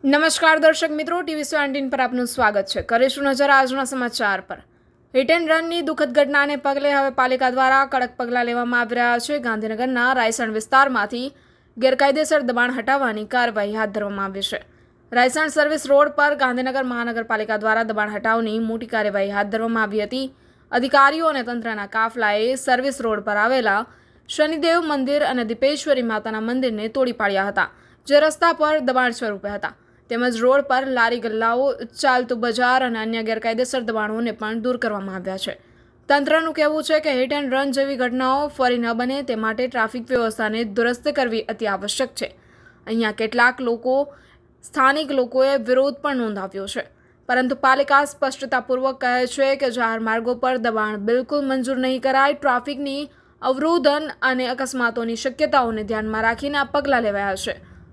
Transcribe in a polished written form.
નમસ્કાર દર્શક મિત્રો, ટીવી 17 પર આપનું સ્વાગત છે. કરીશું નજર આજના સમાચાર પર. હિટ એન્ડ રનની દુઃખદ ઘટનાને પગલે હવે પાલિકા દ્વારા કડક પગલાં લેવામાં આવી રહ્યા છે. ગાંધીનગરના રાયસણ વિસ્તારમાંથી ગેરકાયદેસર દબાણ હટાવવાની કાર્યવાહી હાથ ધરવામાં આવી છે. રાયસણ સર્વિસ રોડ પર ગાંધીનગર મહાનગરપાલિકા દ્વારા દબાણ હટાવની મોટી કાર્યવાહી હાથ ધરવામાં આવી હતી. અધિકારીઓ અને તંત્રના કાફલાએ સર્વિસ રોડ પર આવેલા શનિદેવ મંદિર અને દીપેશ્વરી માતાના મંદિરને તોડી પાડ્યા હતા, જે રસ્તા પર દબાણ સ્વરૂપે હતા. તેમજ રોડ પર લારી ગલ્લાઓ, ચાલતું બજાર અને અન્ય ગેરકાયદેસર દબાણોને પણ દૂર કરવામાં આવ્યા છે. તંત્રનું કહેવું છે કે હિટ એન્ડ રન જેવી ઘટનાઓ ફરી ન બને તે માટે ટ્રાફિક વ્યવસ્થાને દુરસ્ત કરવી અતિ આવશ્યક છે. અહીંયા કેટલાક સ્થાનિક લોકોએ વિરોધ પણ નોંધાવ્યો છે, પરંતુ પાલિકા સ્પષ્ટતાપૂર્વક કહે છે કે જાહેર માર્ગો પર દબાણ બિલકુલ મંજૂર નહીં કરાય. ટ્રાફિકની અવરોધન અને અકસ્માતોની શક્યતાઓને ધ્યાનમાં રાખીને આ પગલાં લેવાયા છે.